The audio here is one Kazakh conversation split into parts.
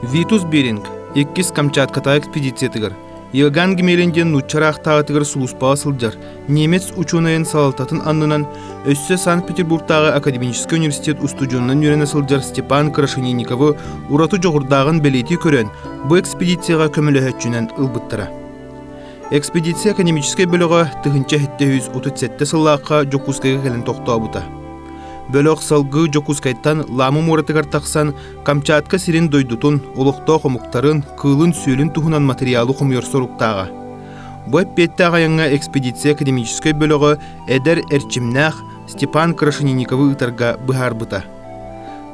Витус Беринг, Эккис Камчатката экспедициятыгар. Иоганн Гемеленден нуччарахтагатыгар сулуспа сылжар. Немец ученыйын салалтатын аннынан өссө Санкт-Петербургтагы Академический университет устудионунан үйренө сылжар Степан Крашенинниковы урату жогурдагын белети көрөн бу экспедицияга көмөлөһөтчүнөн ылбыттыра. Экспедиция академический бөлөгө 1937 сыллаакка Жокускайга келен токтообута. Бөлөк салгы Жокускайттан ламы муратыгар таксан Камчатка сирин дойдутун, олукто хомуктарын, кылын сүйүлүн тухунан материалы хумуyor соруктага. Бу эппетте агаяңа экспедиция академический бөлөгө эдер эрчимнах Степан Крашенинниковы ытарга быһарбыта.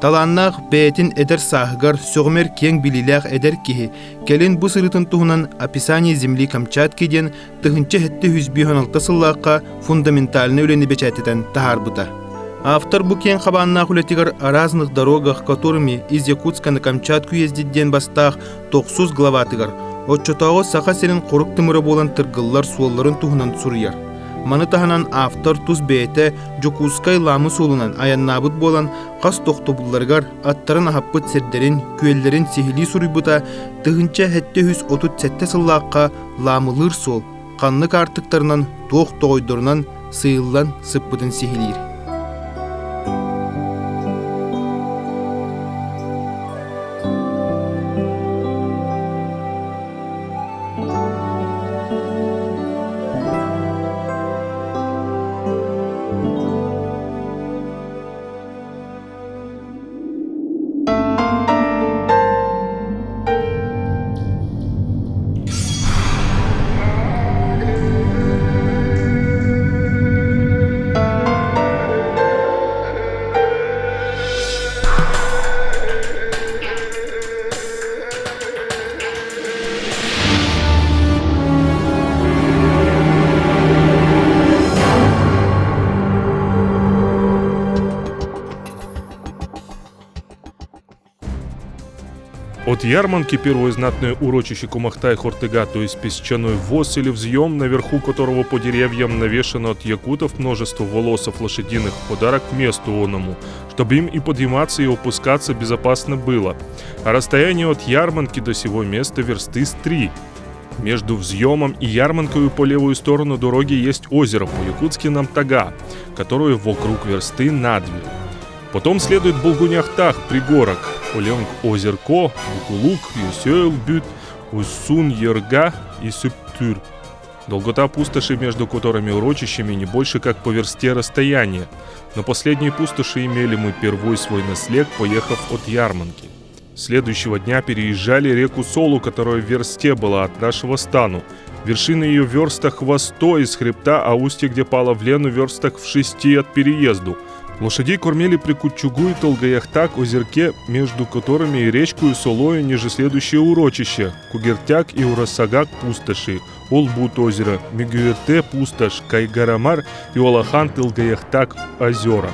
Таланнах бетин эдер сахыгар сөгмер кең билилях эдер кихи келин бу сырытын тухунан описание земли Камчатки ден 1916 сыллаакка фундаментальный үлени бечатетен тахарбыта. Автор бу кең хабаннах үлетигар о разных дорогах, которыми из Якутска на Камчатку ездит ден бастах 900 главатыгар. Отчотого саха серин корук тымыры болан тыргыллар суолларын тухунан сурьяр. Маны таханан автор туз бейте Жокускай ламы солунан аяннабыт болан қас тоқтобулларгар аттарын ахаппыт сердерин, күеллерин сихили суруйбыта 1937 сыллааққа ламылыр сол, қанлык артыктарынан тоқ-тоғойдорынан сыйыллан сыппытын сихилир. От ярмарки первое знатное урочище Кумахтай-Хортыга, то есть песчаной воз или взъем, наверху которого по деревьям навешано от якутов множество волосов лошадиных в подарок к месту оному, чтобы им и подниматься, и опускаться безопасно было. А расстояние от ярмарки до сего места версты с 3. Между взъемом и ярмаркой по левую сторону дороги есть озеро, по-якутски Намтага, которое вокруг версты на 2. Потом следует Булгуняхтах, пригорок, Оленг озерко, Букулук, Юсёйлбют, Уссун, Ерга и Сюптюр. Долгота пустоши между которыми урочищами не больше как по версте расстояния. На последней пустоши имели мы первый свой наслег, поехав от ярмарки. Следующего дня переезжали реку Солу, которая в версте была от нашего стану. Вершина ее в верстах в 100 из хребта, а устье, где пала в Лену, в верстах в 6 от переезду. Лошадей кормили при Кутчугу и Толгаяхтак, озерке, между которыми и речку и Солою ниже следующее урочище – Кугертяк и Урасагак пустоши, Олбут озеро, Мегюерте пустошь, Кайгарамар и Олахан Толгаяхтак озера.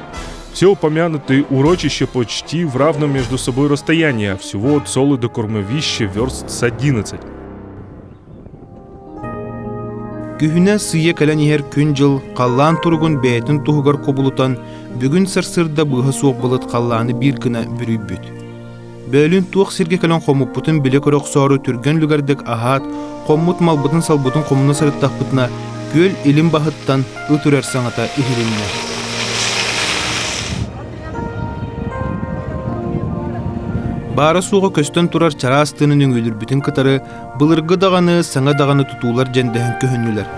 Все упомянутые урочища почти в равном между собой расстоянии, а всего от Солы до Кормовища верст с 11. Күхүнэ сыя кэлэн ихэр күн жыл қаллаан тургун бэйтин туһугар кобулутан бүгүн сырсырда быһа суох былыт қаллааны бир гына бүрүйбүт. Бөөлүн туох сирге кэлэн хомуппутун биле көрөк соору түргөн люгардык ахаат, хоммут малбытын салбутун хомуна сырыттахпытына күөл илим бахыттан ытырар саңата ихилинне. Бары суға көстөн турар чараастыынын өңөлүр бүтүн кытары былыргы даганы, саңа даганы тутуулар жендехин көһөннүлөр.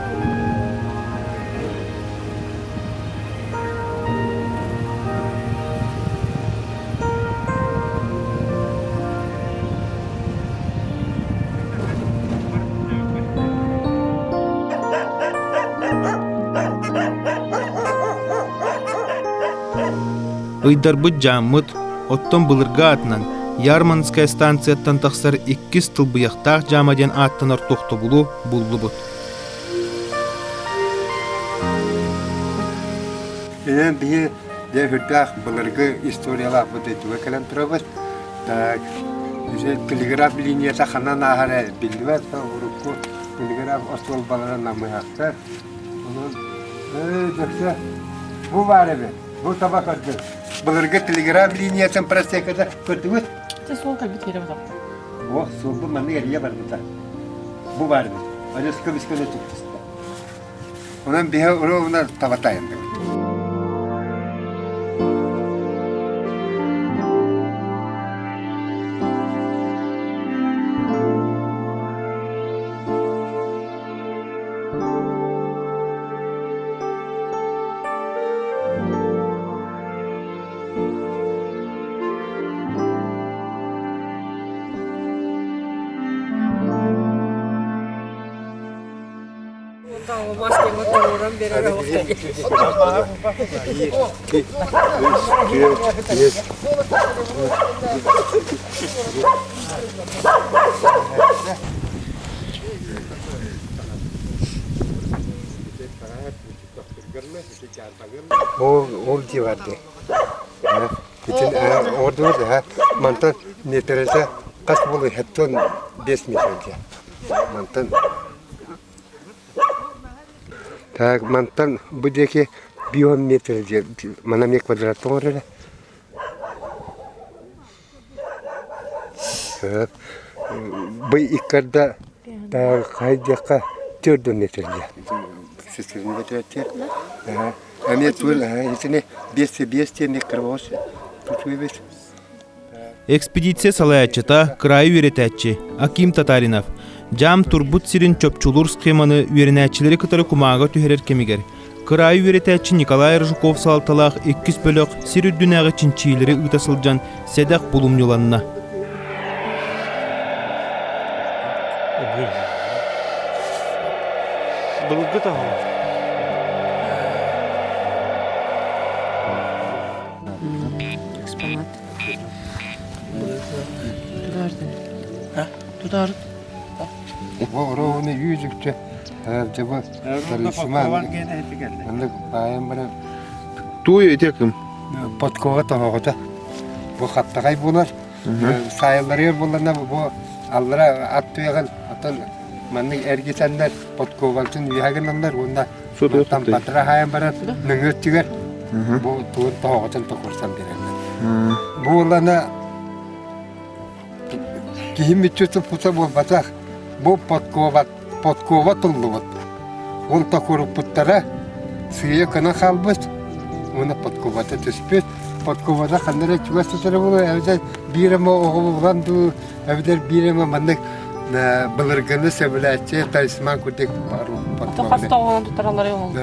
Ыйдарбыт жаммыт, оттон былырга атынан Ярманская станцияттан тахсар 2 тылбыяқтақ жамаден аттанар тоқтобулу буллубут. Бие де хүрдах былыргы историялар вот эти векален тұрабыз. Так, телеграф линиясы ханан ахара билдиват, урукку телеграф остол балара намыяқтар. Onun, дәксе, bu var ebe, bu tabak ördü. Былыргы телеграф линиясын просекада көрдіңіз? Sen sol kalbit yere bak. Bu, soldu manı geriye var burada. Bu var ebe. Öylesi bisküle çıktı. Onun bir ona tabatayım. Tamam, maskeyi oturuyorum, beraber O civarda. Bütün orada var mantan netrese kaç bulu hepton 5 metre. Mantan. Tak mantan bu deki 1 metre mana ne kvadrat orada. Bu ikarda da kaydaka 4 metre. Sesini götürüyor. Они тут, эти без не кровосы. Тут вывез. Экспедиция салаячыта крайы үйретәтчі Аким Татаринов. Жам турбут сирин чөпчулур схеманы үйренәтчілері кытары кумаға түхерер кемигер. Крайы үйретәтчі Николай Рыжуков салталақ 200 бөлік сир үддінәғі чинчийлері ұтасылжан седақ бұлым юланына. Бұлғы тағым. Экспонат. Tutar. Bu rovunu yüzükçe. Cevap. Talışman. Anlık bayan bana. Туй етекім. Potkova tahağıda. Bu hattagay bular. Sayılları yer bularına bu allara at tuyağın. Atan manning ergesenler potkovaltın üyagınlar. Onda tam patra hayan bana nöngöt tüger. Bu tuğun tahağıdan tokursan verenler. Bu olana Kihim bütçesi pusa bu batak. Bu potkova tulluvat. On takurup puttara sığıya kana kalbız. Ona potkovata tüspüt. Potkovata kanlara çuvası sıra bunu evde bir ama oğlu ulandı. Evde bir ama mandık bılırgını seviletçe talisman kurduk paru potkovata. Kaç tağılan tutarlar ya oğlum?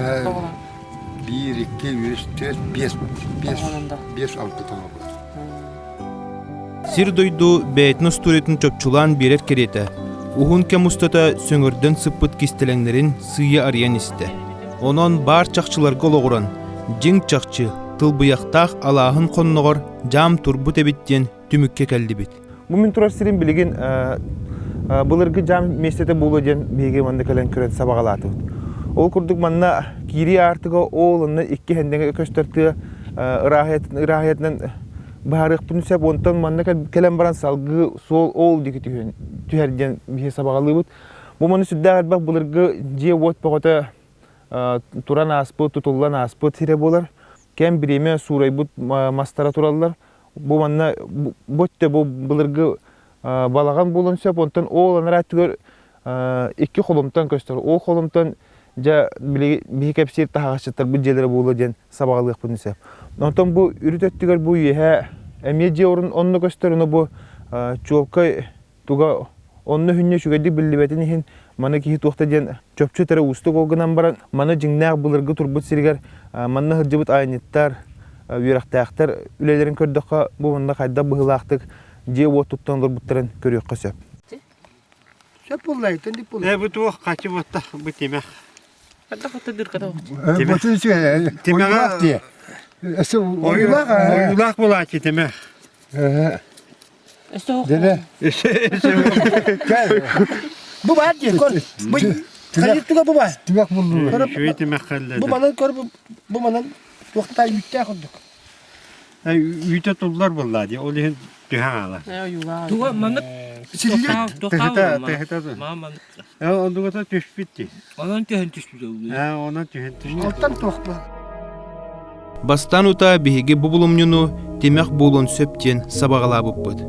1, 2, 3, 4, 5, 6 tağılan. Сир дойду бәйтіні стуретін чөпчулан берер кереті. Ухун кемустата сөңірден сыппыт кестелеңдерін сыйы ариян істі. Онон бар чақчыларға олығыран, жың чақчы, тылбыяқтақ алағын қоннығыр, жам турбут әбіттен түмікке кәлді бет. Бұмен тұрар сирин білеген бұлырғы жам местеті болу ден бейге манды кәлен көрен сабағалаты. Ол күрдік манна кири артыға олыны 2 хендеңе көстірті ырахетінен Баарык бүнсәп онтан манна келем баран салгы сол ол диги түһәрден бие сабагалыбыт. Бу маны сүддәгәр бак булыргы же вот погота туран аспыт тутуллан аспыт тире болар. Кем биреме сурайбыт мастара тураллар. Бу манна ботте бу булыргы балаган булынсәп онтан ол анара түгөр 2 холомтан көстөр. Ол холомтан жа бие кепсир тагачтар бу жерлер болу ден сабагалык бүнсәп. Онтан бу үрүтөттүгөр бу еһе эмеже орун онну көстөрүнө бу чулкай туга онну хүнне шүгәди билбетин хин маны ки тухта ден чөпчү тере устук огынан баран маны жиңнак булыргы турбут сиргер маны хыржыбыт айниттар үйрактактар үлелерин көрдөккө бу мында кайда быгылактык же оттуттан бурбуттарын көрөк көсөп. Söp ollaydı, ne bu? Bu tuğ kaçı vatta bu temek. Hatta hatta dırkada oldu. Bütün şey, oyulak diye. Oyulak bula ki temek. Dede. Bu var diye kor. Bu kayıtlığa bu var. Tümek buldu. Şöyle temek kaldı. Bu bana kor bu bana vakta yütte kurduk. үйте туллар буллады. Ол ен тыхала. Юла. Туга манып Тыхта. Мама. Ондугата төшпитти. Онан төһөн түспүдө. Онан төшпитти. Оттан тохпа. Бастан ута биһиги бубулумнюну темях болон сөптен сабагалабыппыт.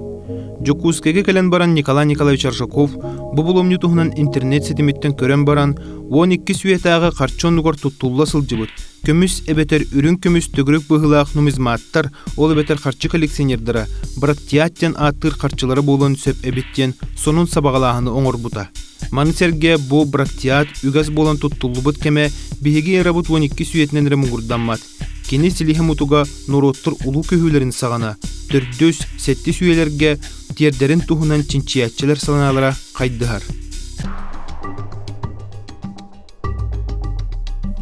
Жокускеге келен баран Николай Николаевич Аршаков бубулумню туһунан интернет сетимиттен көрөн баран 12 сүйетагы карчоннугор туттулла сылжыбыт. Көмүс эбетер үрүн көмүс төгүрөк быһылаах нумизматтар ол эбетер карчы коллекционердара браттиаттен аттыр карчылары болон сөп эбиттен сонун сабагалаахыны оңорбута. Манысерге бу браттиат үгәс болон туттуллубут кеме биһиги эрабут 12 сүйетинен ремугурданмат. Кини силихемутуга нуроттур улу көһүлерин сагана, төрдөс сетти сүйелерге тиердерин туһунан чинчиятчылар саланалара кайдыһар.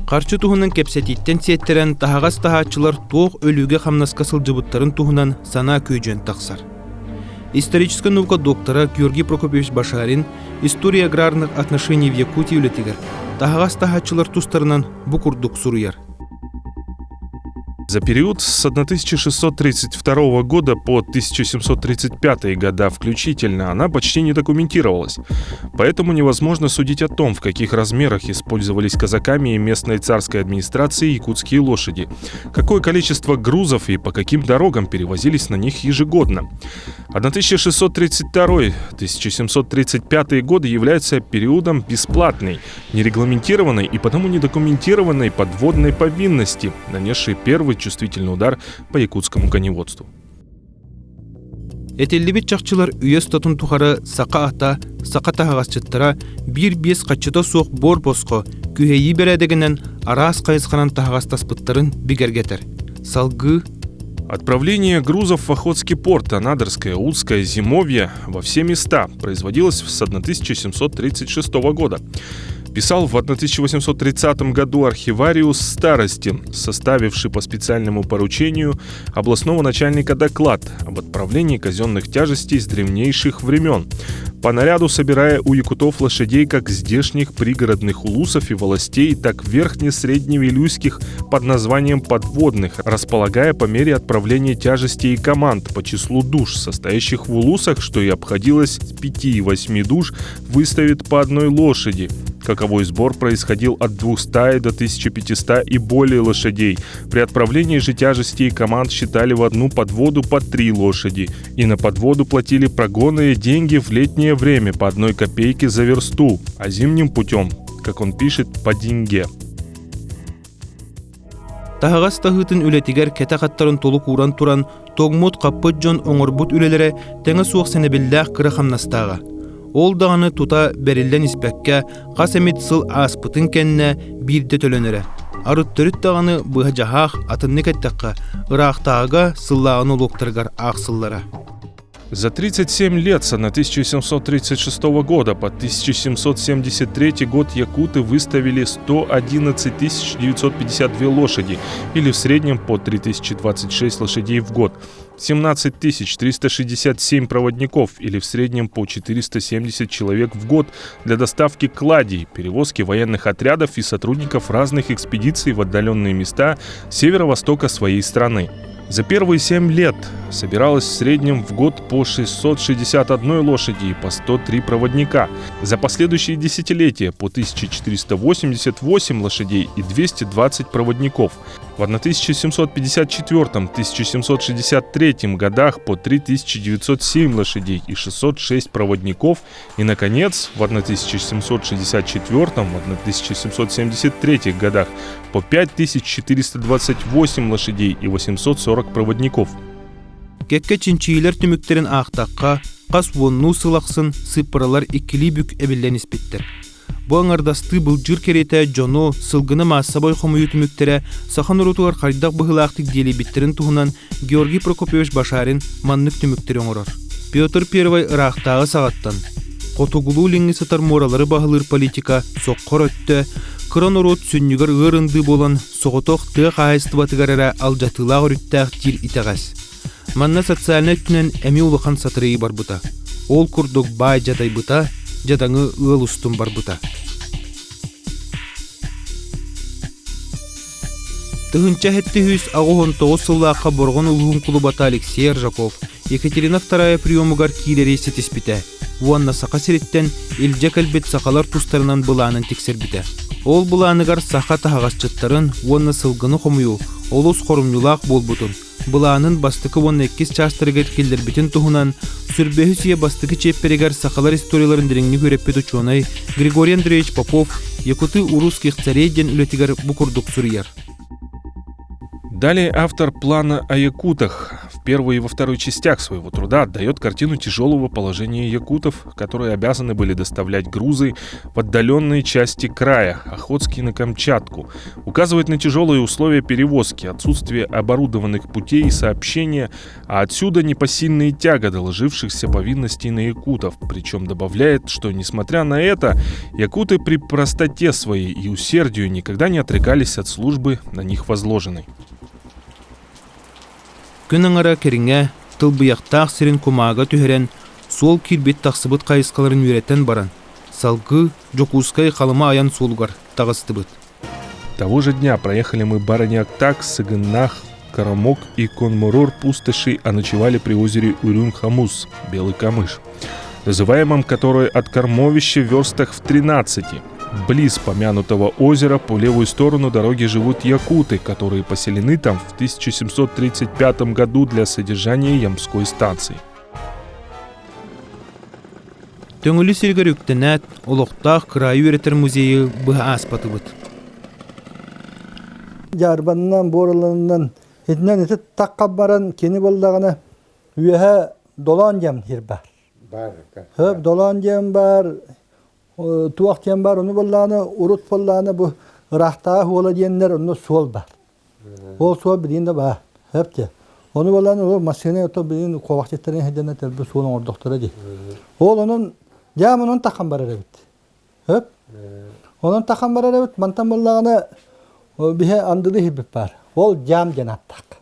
Карчы туһунан кепсетиттен сеттерен тахагас тахачылар тоқ өлүгө хамнаска сылжыбыттарын туһунан сана көйжөн таксар. Историческая наука доктора Георгий Прокопьевич Башарин «История аграрных отношений в Якутии» үлетигер. Тахагас тахачылар тустарынан бу курдук суруяр. За период с 1632 года по 1735 года включительно она почти не документировалась. Поэтому невозможно судить о том, в каких размерах использовались казаками и местной царской администрацией якутские лошади, какое количество грузов и по каким дорогам перевозились на них ежегодно. 1662-1735 годы являются периодом бесплатной, нерегламентированной и потому недокументированной подводной повинности, нанесшей первый чувствительный удар по якутскому коневодству. Этеллибит чакчылар үйес тотун тухары сака ата, сака тахагасчыттара бир бес качыта соқ бор боско күхейи бередегенен арас кайысқанан тахагастаспыттарын бигергетер. Салгы. Отправление грузов в Охотский порт, Анадырское, Улское, Зимовье во все места производилось с 1736 года. Писал в 1830 году архивариус Старостин, составивший по специальному поручению областного начальника доклад об отправлении казенных тяжестей с древнейших времен, по наряду собирая у якутов лошадей как здешних пригородных улусов и волостей, так верхне-средневилюйских под названием подводных, располагая по мере отправления тяжестей и команд по числу душ, состоящих в улусах, что и обходилось с 5 и 8 душ, выставит по одной лошади. Каковой сбор происходил от 200 до 1500 и более лошадей. При отправлении же тяжестей и команд считали в одну подводу по 3 лошади. И на подводу платили прогонные деньги в летнее время по 1 копейке за версту, а зимним путем, как он пишет, по деньге. Тахагас тахытын үлетигер кете каттарын толук уран туран тогмут каппыт жон оңорбут үлелере теңе суық сенебеллях кыры хамнастага. Ол дағаны тута берилден испекке қасемет сыл аспытын кенне бирде төлөнере. Арыттөрүт дағаны бұға жағақ атынны кеттаққа ырақтаға сыллағыны лоқтыргар ақсыллара. За 37 лет с 1736 года по 1773 год якуты выставили 111 952 лошади, или в среднем по 3026 лошадей в год, 17 367 проводников, или в среднем по 470 человек в год для доставки кладей, перевозки военных отрядов и сотрудников разных экспедиций в отдаленные места северо-востока своей страны. За первые 7 лет собиралось в среднем в год по 661 лошади и по 103 проводника. За последующие десятилетия по 1488 лошадей и 220 проводников. В 1754-1763 годах по 3907 лошадей и 606 проводников. И, наконец, в 1774-1773 годах по 5428 лошадей и 840 проводников. Кекке чинчийлер түмүктерин ақтаққа қас вонну сылақсын сыппыралар иккили бүк эбеллен испиттер. Бу аңардасты бұл жыр керете жону сылгыны массабой хомую түмүктере сахан урутугар қайдақ бұғылақтық дели биттерин туғынан Георгий Прокопьевич Башарин маннык түмүктерин оңорор. Петр I ырақтағы сағаттан. Қотугулу леңі сатар моралары бағылыр политика соққор өтті, Кыран урут сүннүгөр ырынды болан соғытоқ тыға қайысты батыгарара алжатылағыр үттәқ жир итағас. Манна социальный түнен әмі улыған сатырыйы бар бұта. Ол күрдік бай жадай бұта, жадаңы ыл ұстын бар бұта. Тыгынча хетти хүс агухон 9 сыллааққа борғын улғын клубата Алексей Ржаков, Екатерина II приомугар кийлері сетеспіті. Уанна сақа сереттен илжек әлбет сақалар тустарынан бұланын тексербіті. Ол бұланыгар сақа тағасчыттарын уанна сылғыны қомыю, олус қорымнылақ болбутын. Бұланын бастықы уанна 2 частырыгер келдербітін тұхынан, сүрбехі сие бастықы чепперегер сақалар историяларын дереңні көреппет учонай Григорий Андреевич Попов, якуты урусских царейден үлетігер бұқырдық сүрияр. Далее автор плана о якутах в первой и во второй частях своего труда отдает картину тяжелого положения якутов, которые обязаны были доставлять грузы в отдаленные части края, Охотский на Камчатку, указывает на тяжелые условия перевозки, отсутствие оборудованных путей и сообщения, а отсюда непосильные тяготы ложившихся повинностей на якутов, причем добавляет, что, несмотря на это, якуты при простоте своей и усердию никогда не отрекались от службы на них возложенной. Күнің ара керіңе тылбыяқтақ сирин кумаға түхерен сол кирбет тақсыбыт қайысқаларын үйреттен баран. Салгы Джокускай қалыма аян солгар тағысты быт. Того же дня проехали мы Бараньяктак, Сыгыннах, Карамок и Конмурор пустоши, а ночевали при озере Урюн-Хамус, Белый камыш, называемом которое от Кормовища в верстах в 13. Близ помянутого озера по левую сторону дороги живут якуты, которые поселены там в 1735 году для содержания Ямской станции. Төңілі сергер үктенәт, олықтақ крайы өретер музейі бұға аспаты бұд. Жарбаннан, борылынан, етінен еті таққа баран кені болдағына үйеге долан жем хер бар. Хөп, долан жем бар, туақ жем бар, оны болдағына, урут болдағына бұл ұрақтағы ола дейіндер, оны сол бар. Ол сол білейінде бар, хөп де. Оны болдағына, ол масыны өті білейін қовақтеттерін хеденет әлбі солың ордықтыры де. Ол оның жам onun таққан бар әрәбіт. Хөп? Оның таққан бар әрәбіт, мантан болдағына біге андылы хебіп бар. Ол жам жанаттақ.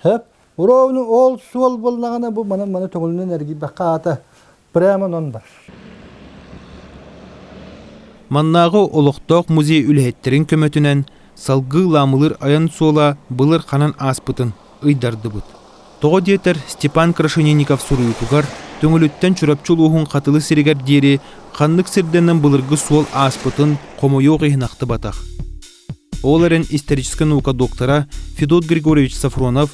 Хөп? Уровны ол сол болдағына бұл маны төңілінен әргі баққа аты прямо он бар. Маннағы олықтақ музей үлхеттерін көмөтінен салгы ламылыр аян сола бұлыр қанан аспытын ұйдарды бұд. Тоғы детер Степан Крашенинников сұруйпығар төңіліттен чүрапчыл ұғын қатылы сирегер дері қанлық сірденнен бұлырғы сол аспытын қомойоқ ихнақты батақ. Оларын историческая наука доктора Федот Григорьевич Сафронов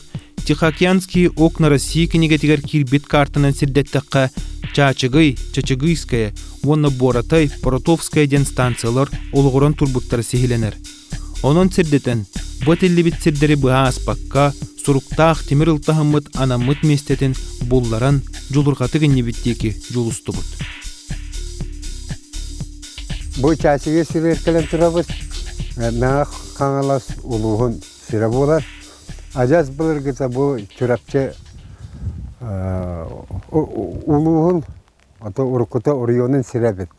Тихоокеанские окна России кенегетігер кирбет картынан сирдеттаққа Чачыгыйская, Вонна Боратай, Поротовская ден станциялар олғыран турбуттары сехиленер. Онын сирдетен, бұт елі бит сирдері бұға аспаққа, сұруқтақ темір ұлтағымыт анамыт местетін болларан жолырғаты геннебеттекі жолысты бұд. Бұл чачыге сиреркелен тұрабыз, мәңі қаңалас ұлығын сирі болар. Ажаз бұлырғыта бұл түрапчы улуғын аты ұрқыта ұрионын сирәбет.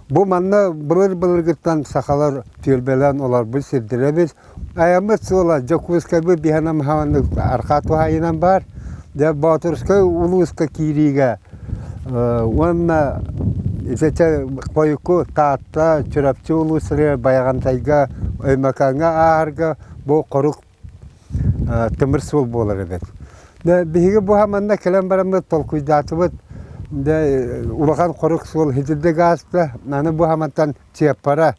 Бұл манна бұлыр-бұлырғыттан сақалар түйелбелен олар бұл сирдірәбет. Аямыз ола Жокускай бұл биханам хаванны арқату хайынан бар. Батырскай улуғыска кириге. Онна ісәчә қойықы таатта түрапчы улуғысыры баяғантайға өймаканға ағарға бұл қорық тымыр сол болар әбет. Биһиге бу хаманда келен барамда толкуйдатыбыт улахан қорық сол хидилде газда наны бу хамантан чеппара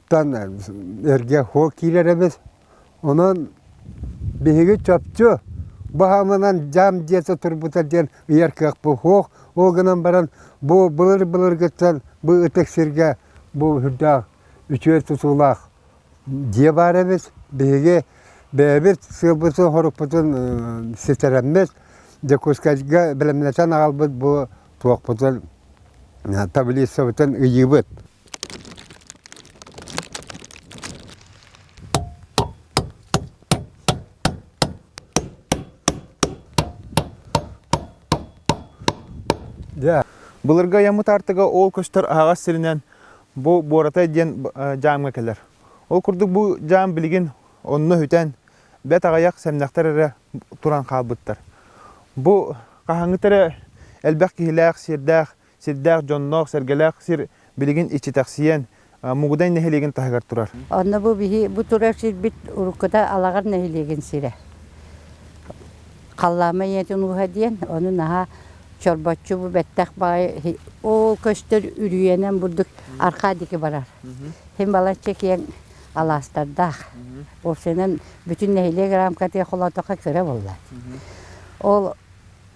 тан эрге хо киреребез онон биһиге чөпчү бу хаманан жам жете турбута ден уяркак бу хо огынан баран бу былыр гыттан бу ытексерге бу хүрдак үчөр тутулак же баребез биһиге бәбет сыбысы хоруппутун сетереммес Жокускайга белемнетен албыт бу туакпутун таблицабытын ыйыбыт. Бұлырға ямыт артыға ол көштер ағас сирінен бұ Боратай ден жамға келер. Ол күрдік бұ жам білген онны хүтен бәт ағаяқ сәмнақтар әрі тұран қалбыттар. Бұ қағаңытары әлбәқ кейләқ, сирдәқ, жонноқ, сәргеләқ, сир білген ичі тәқсиен мугудай нехелеген тахагар турар. Онна бу турар сирбит урукката алагар нехилеген сире. Қаллама етін уға дейін, оны наға чорбатчу бу бәттәк бай, ол көстер үрүйенен бурдук арқа декі барар. Хем балачы кейін аластардақ. Ол сенен бүтін нехилег рамкатыя холатоқа көрі болды. Ол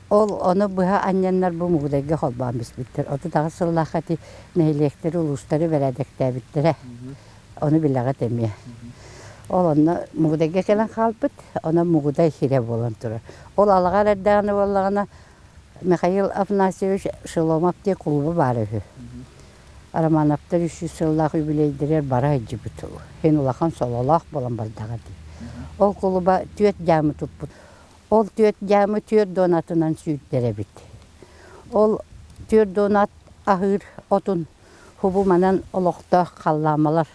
оны бұға анняннар бұл мұғдайға қолбан біз біттір. Оты дағы сыллақаты нехилектері ұлыстары бәрәдікті біттірі. Оны біліға демия. Ол оны мұғдайға келен қалбыт, оны мұғдай хире болан тұрар. Ол алағар әрдіғаны болағына Михаил Афанасьевич Шыломап де клубы бары. Араманаптар 300 сыллақ юбилейдерер бара әджі бұтылы. Хен улақан сололақ болан бардаға dey. Ол клуба түйет жамы тұппыт. Ол түйет жамы түйер донатынан сүйттері бит. Ол түйер донат ахыр отын хубу манан олықтақ қалламалар.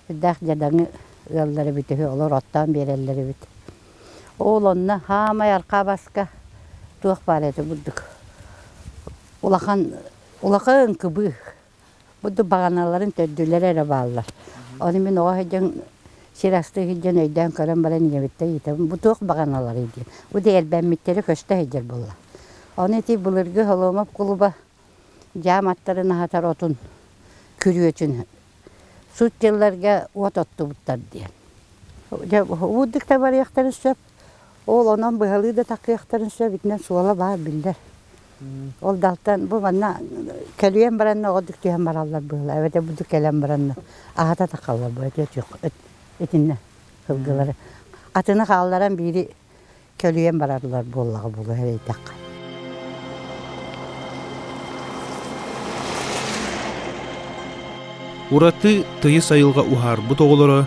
Дәқ жадаңы ыллары бітігі олар оттан берелері бит. Ол онына хамай арқа басқа туақ бар еді бұддық. Улақын күбі. Бұдды бағаналарын төдділер әрі бағалар. Оны мен оға хеджен сирасты хеджен өйден көрін баран еметті етім. Бұ туақ бағаналар еді. Бұды әлбәмметтері көшті хеджер болла. Оны eti бұлырғы холомап құлыба жам аттарын ағатар отын күрі өчін. Сұт жылларға от отты бұттар дейін. Бұддықта бар яқтарын сөп. Ол онан бұғалы да тақы яқтарын сөп. Итінен суала бар білдер. Ол далтан бұл манна кәлуен баранна оғыдық түйен баралар бұғыла. Әвәте бұдық кәлен баранна ағата тақалар бұл. Етінне қылғылары. Атыны қалаларан бейді кәлуен баралар бұғылағы бұғы әрей таққа. Ураты тыйы сайылға ухар бұт оғылары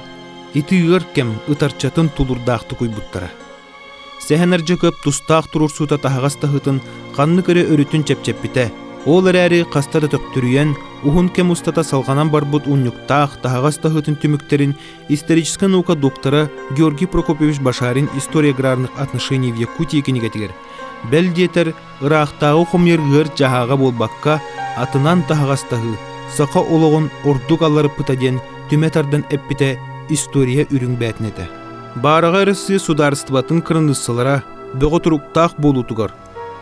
ити үйір кем ұтарчатын тулурдақты көйбұттара. Сәхенерже көп тұстақ тұрur сута тағағас тағытын қанны көрі өрітін чәп-чәппіте. Ол әрі қастары төктүрүйен, ухун кем устата салғанан барбыт уннюктақ тағағас тағытын түміктерін историческая наука доктора Георгий Прокопьевич Башарин «История аграрных отношений в Якутии» кенегетігер. Бәл детер ырақтағы хомергер жағаға болбаққа атынан тағағас тағы, сақа олығын ордук алары пытаден түметардан әппіте история үрің бәтінеті. Бараға әрісі сударыстыбатын кырыныссылара бөғі тұруқтақ болу тұғар.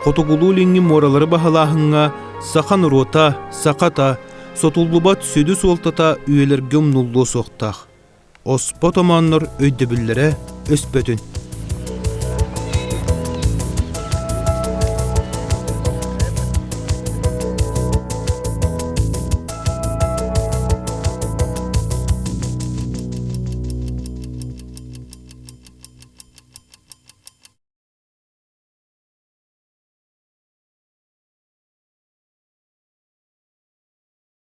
Қотуғылу ленгі моралары бағалағыңа сақан рота, сақата, сотуллубат сөді солтата үйелер гөм нуллу соқтақ. Оспот оманныр өйді білдері өспөтін.